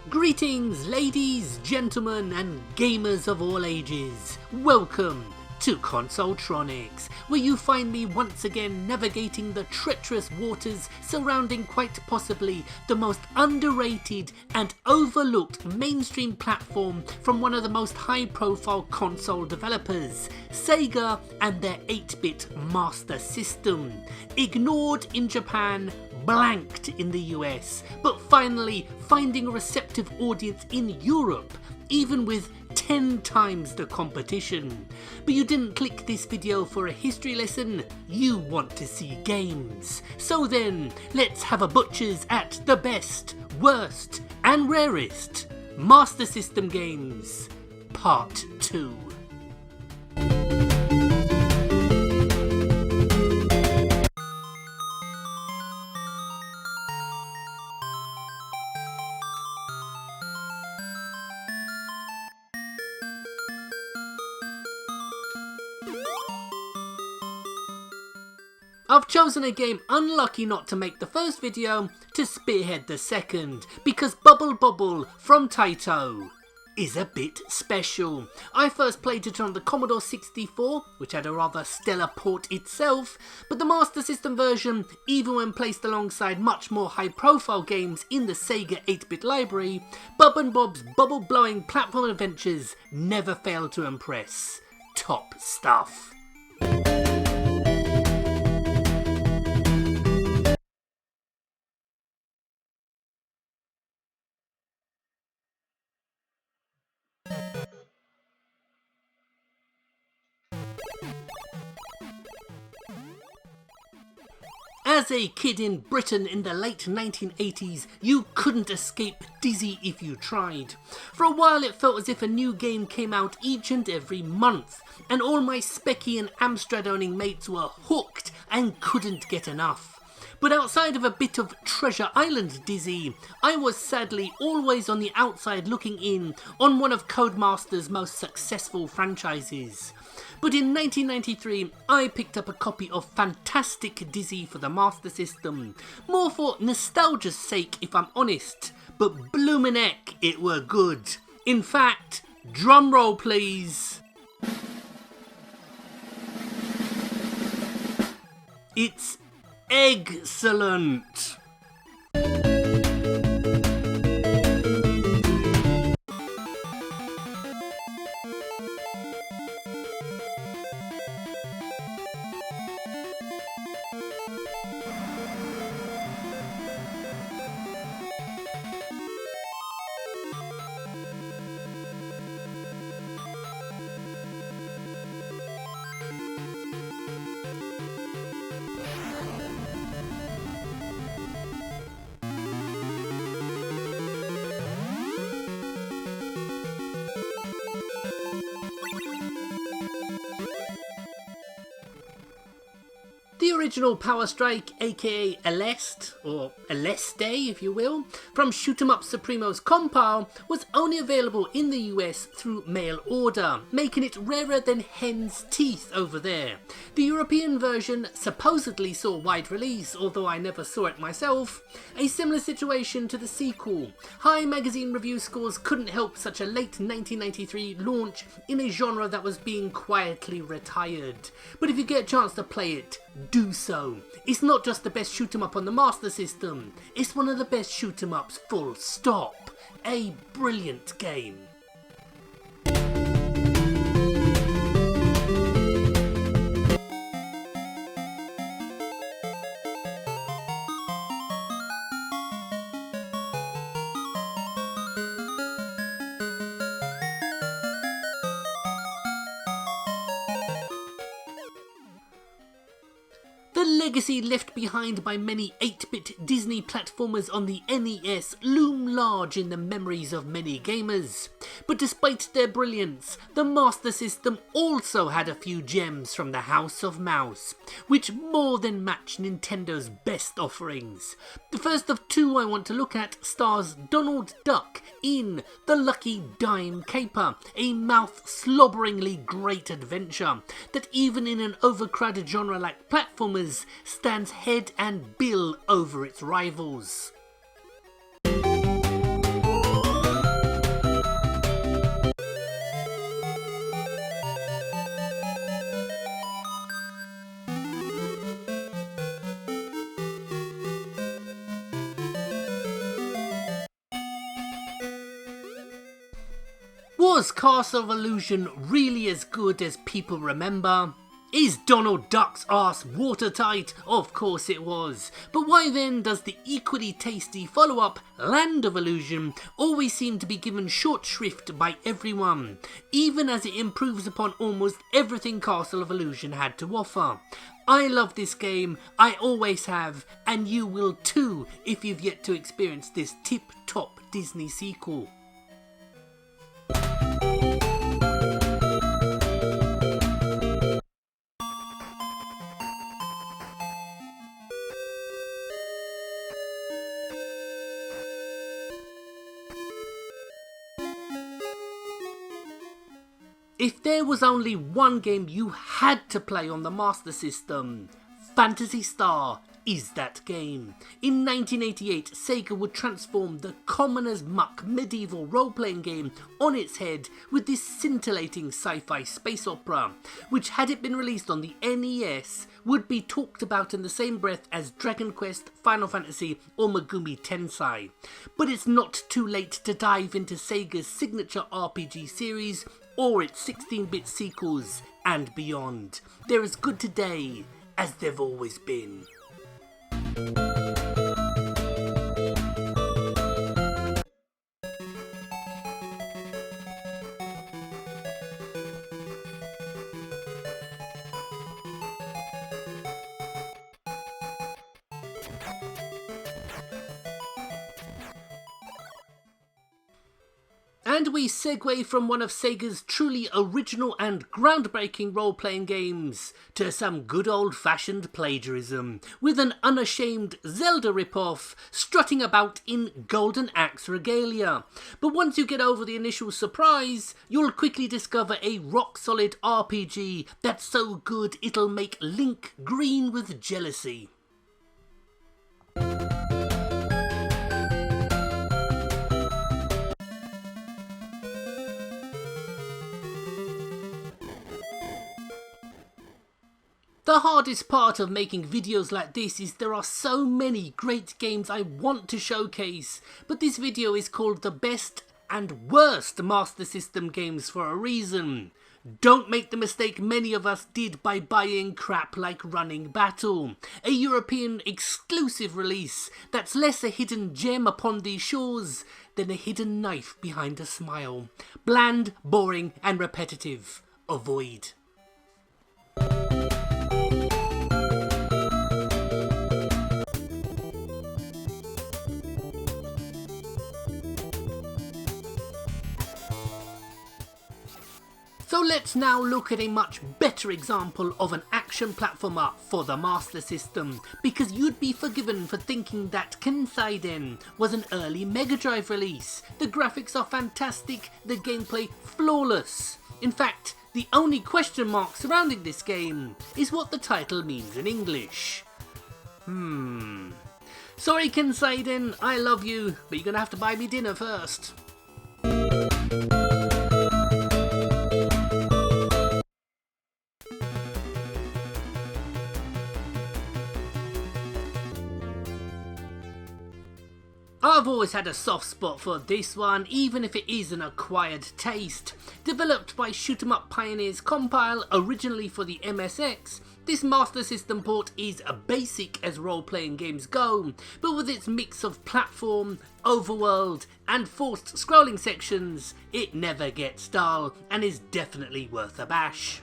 Greetings ladies, gentlemen and gamers of all ages. Welcome to Consoletronix, where you find me once again navigating the treacherous waters surrounding quite possibly the most underrated and overlooked mainstream platform from one of the most high profile console developers, Sega and their 8-bit Master System. Ignored in Japan, blanked in the US, but finally finding a receptive audience in Europe, even with 10 times the competition. But you didn't click this video for a history lesson, you want to see games. So then, let's have a butchers at the best, worst and rarest Master System games, Part 2. I've chosen a game unlucky not to make the first video to spearhead the second, because Bubble Bobble from Taito is a bit special. I first played it on the Commodore 64, which had a rather stellar port itself, but the Master System version, even when placed alongside much more high profile games in the Sega 8-bit library, Bub & Bob's bubble blowing platform adventures never failed to impress. Top stuff. As a kid in Britain in the late 1980s, you couldn't escape Dizzy if you tried. For a while it felt as if a new game came out each and every month, and all my Specky and Amstrad owning mates were hooked and couldn't get enough. But outside of a bit of Treasure Island Dizzy, I was sadly always on the outside looking in on one of Codemaster's most successful franchises. But in 1993, I picked up a copy of Fantastic Dizzy for the Master System, more for nostalgia's sake if I'm honest, but bloomin' heck, it were good. In fact, drum roll please. It's excellent. The original Power Strike, aka Eleste, or Eleste if you will, from Shoot 'em Up Supremo's compile was only available in the US through mail order, making it rarer than hen's teeth over there. The European version supposedly saw wide release, although I never saw it myself. A similar situation to the sequel. High magazine review scores couldn't help such a late 1993 launch in a genre that was being quietly retired. But if you get a chance to play it, do so. It's not just the best shoot 'em up on the Master System, it's one of the best shoot 'em ups full stop. A brilliant game. The legacy left behind by many 8-bit Disney platformers on the NES loom large in the memories of many gamers. But despite their brilliance, the Master System also had a few gems from the House of Mouse, which more than match Nintendo's best offerings. The first of two I want to look at stars Donald Duck in The Lucky Dime Caper, a mouth-slobberingly great adventure that even in an overcrowded genre like platformers stands head and bill over its rivals. Was Castle of Illusion really as good as people remember? Is Donald Duck's arse watertight? Of course it was. But why then does the equally tasty follow-up Land of Illusion always seem to be given short shrift by everyone, even as it improves upon almost everything Castle of Illusion had to offer? I love this game, I always have, and you will too if you've yet to experience this tip-top Disney sequel. If there was only one game you had to play on the Master System, Phantasy Star is that game. In 1988, Sega would transform the common as muck medieval role-playing game on its head with this scintillating sci-fi space opera, which had it been released on the NES, would be talked about in the same breath as Dragon Quest, Final Fantasy or Megumi Tensei. But it's not too late to dive into Sega's signature RPG series or its 16-bit sequels and beyond. They're as good today as they've always been. And we segue from one of Sega's truly original and groundbreaking role-playing games to some good old-fashioned plagiarism, with an unashamed Zelda ripoff strutting about in Golden Axe regalia. But once you get over the initial surprise, you'll quickly discover a rock-solid RPG that's so good it'll make Link green with jealousy. The hardest part of making videos like this is there are so many great games I want to showcase, but this video is called the best and worst Master System games for a reason. Don't make the mistake many of us did by buying crap like Running Battle, a European exclusive release that's less a hidden gem upon these shores than a hidden knife behind a smile. Bland, boring and repetitive. Avoid. So let's now look at a much better example of an action platformer for the Master System, because you'd be forgiven for thinking that Kenseiden was an early Mega Drive release. The graphics are fantastic, the gameplay flawless. In fact, the only question mark surrounding this game is what the title means in English. Sorry Kenseiden, I love you, but you're gonna have to buy me dinner first. I've always had a soft spot for this one, even if it is an acquired taste. Developed by Shoot 'em Up Pioneers Compile, originally for the MSX, this Master System port is basic as role-playing games go, but with its mix of platform, overworld and forced scrolling sections, it never gets dull and is definitely worth a bash.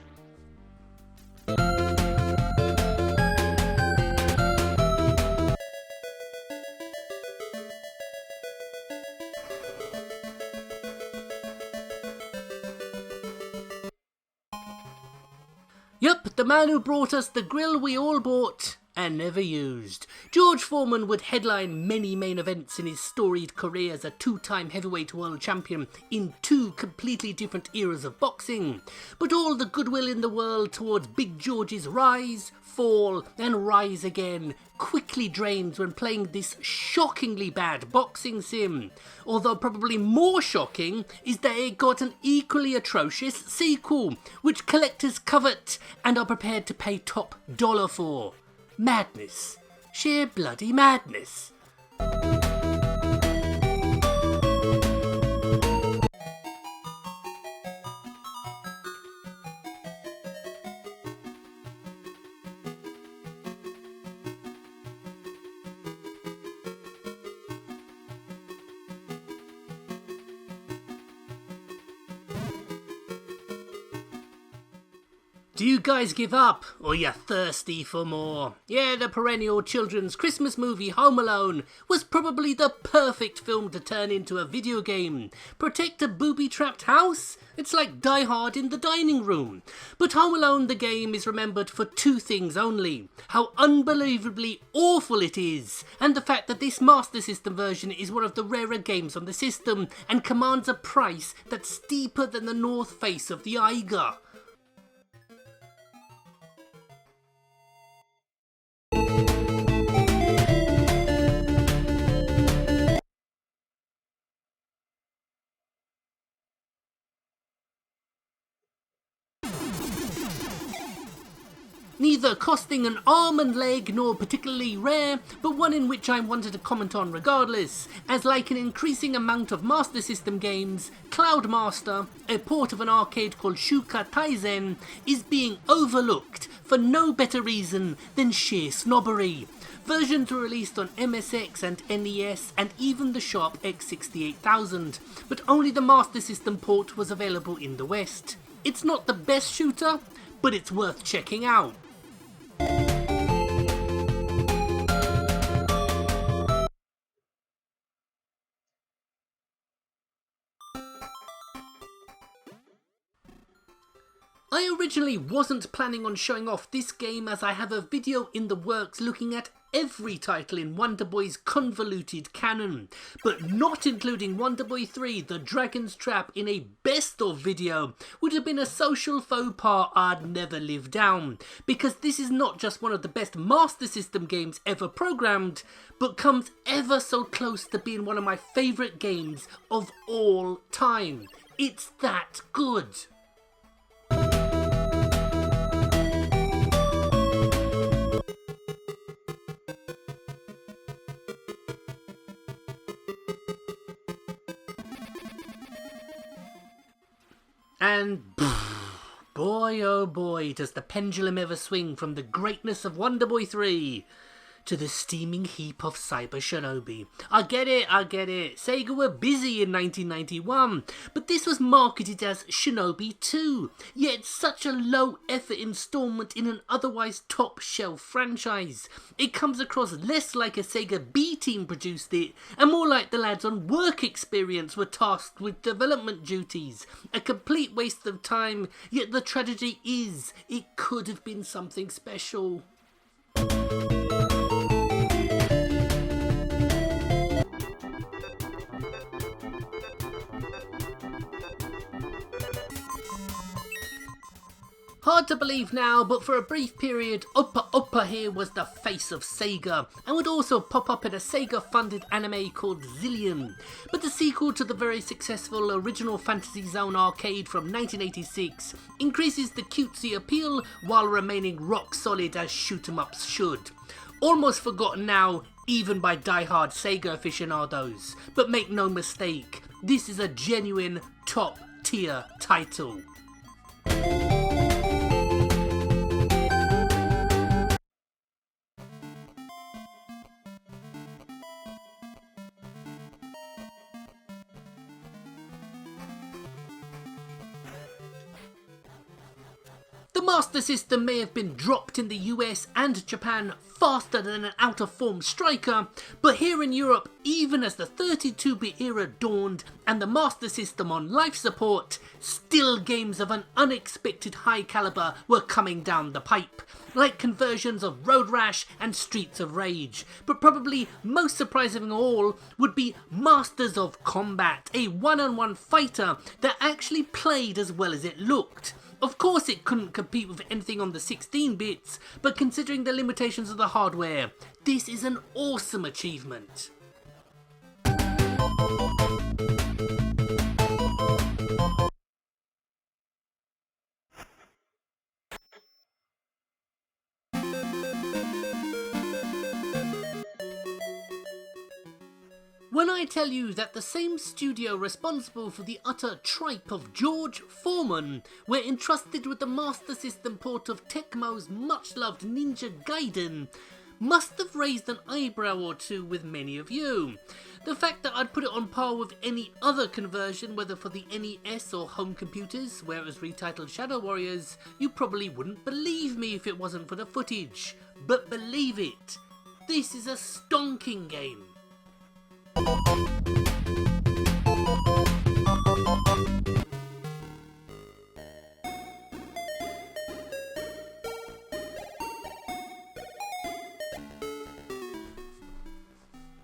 Yup, the man who brought us the grill we all bought and never used. George Foreman would headline many main events in his storied career as a two-time heavyweight world champion in two completely different eras of boxing. But all the goodwill in the world towards Big George's rise, fall and rise again quickly drains when playing this shockingly bad boxing sim. Although probably more shocking is that it got an equally atrocious sequel, which collectors covet and are prepared to pay top dollar for. Madness. Sheer bloody madness. Do you guys give up, or you're thirsty for more? Yeah, the perennial children's Christmas movie Home Alone was probably the perfect film to turn into a video game. Protect a booby-trapped house? It's like Die Hard in the dining room. But Home Alone the game is remembered for two things only: how unbelievably awful it is, and the fact that this Master System version is one of the rarer games on the system and commands a price that's steeper than the north face of the Eiger. Neither costing an arm and leg nor particularly rare, but one in which I wanted to comment on regardless, as like an increasing amount of Master System games, Cloud Master, a port of an arcade called Shuka Taizen, is being overlooked for no better reason than sheer snobbery. Versions were released on MSX and NES and even the Sharp X68000, but only the Master System port was available in the West. It's not the best shooter, but it's worth checking out. I originally wasn't planning on showing off this game, as I have a video in the works looking at every title in Wonder Boy's convoluted canon, but not including Wonder Boy 3 The Dragon's Trap in a best of video would have been a social faux pas I'd never live down, because this is not just one of the best Master System games ever programmed, but comes ever so close to being one of my favourite games of all time. It's that good. And boy oh boy does the pendulum ever swing from the greatness of Wonder Boy 3 to the steaming heap of Cyber Shinobi. I get it. Sega were busy in 1991, but this was marketed as Shinobi 2, yet such a low effort installment in an otherwise top shelf franchise. It comes across less like a Sega B team produced it, and more like the lads on Work Experience were tasked with development duties. A complete waste of time, yet the tragedy is, it could have been something special. Hard to believe now, but for a brief period, Uppa here was the face of Sega, and would also pop up in a Sega-funded anime called Zillion. But the sequel to the very successful original Fantasy Zone arcade from 1986 increases the cutesy appeal while remaining rock solid as shoot-em-ups should. Almost forgotten now, even by die-hard Sega aficionados, but make no mistake, this is a genuine top-tier title. The Master System may have been dropped in the US and Japan faster than an out-of-form striker, but here in Europe, even as the 32-bit era dawned and the Master System on life support, still games of an unexpected high caliber were coming down the pipe, like conversions of Road Rash and Streets of Rage. But probably most surprising of all would be Masters of Combat, a one-on-one fighter that actually played as well as it looked. Of course it couldn't compete with anything on the 16 bits, but considering the limitations of the hardware, this is an awesome achievement. When I tell you that the same studio responsible for the utter tripe of George Foreman were entrusted with the Master System port of Tecmo's much-loved Ninja Gaiden, must have raised an eyebrow or two with many of you. The fact that I'd put it on par with any other conversion, whether for the NES or home computers, where it was retitled Shadow Warriors, you probably wouldn't believe me if it wasn't for the footage. But believe it, this is a stonking game.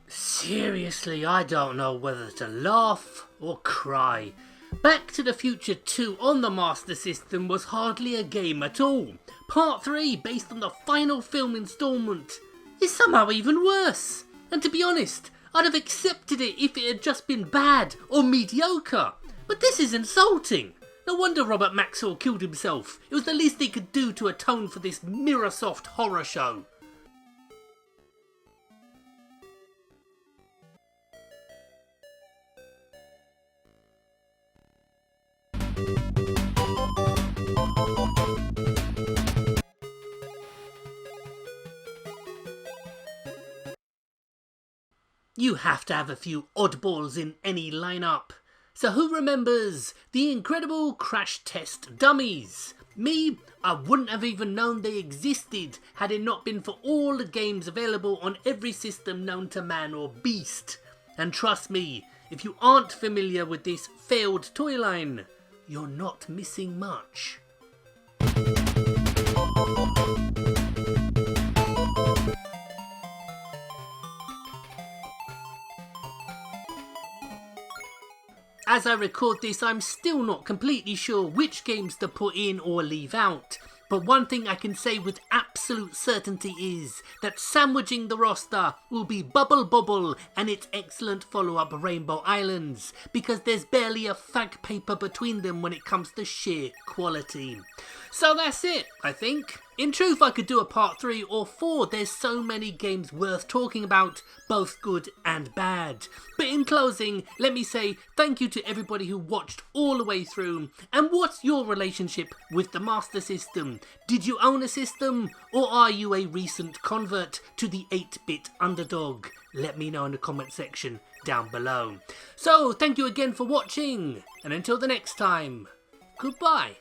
Seriously, I don't know whether to laugh or cry. Back to the Future 2 on the Master System was hardly a game at all. Part 3, based on the final film installment, is somehow even worse. And to be honest, I'd have accepted it if it had just been bad or mediocre. But this is insulting. No wonder Robert Maxwell killed himself. It was the least he could do to atone for this mirror-soft horror show. You have to have a few oddballs in any lineup. So who remembers the incredible Crash Test Dummies? Me, I wouldn't have even known they existed had it not been for all the games available on every system known to man or beast. And trust me, if you aren't familiar with this failed toy line, you're not missing much. As I record this, I'm still not completely sure which games to put in or leave out. But one thing I can say with absolute certainty is that sandwiching the roster will be Bubble Bobble and its excellent follow-up Rainbow Islands, because there's barely a fag paper between them when it comes to sheer quality. So that's it, I think. In truth, I could do a part 3 or 4. There's so many games worth talking about, both good and bad. But in closing, let me say thank you to everybody who watched all the way through. And what's your relationship with the Master System? Did you own a system, or are you a recent convert to the 8-bit underdog? Let me know in the comment section down below. So, thank you again for watching, and until the next time, goodbye.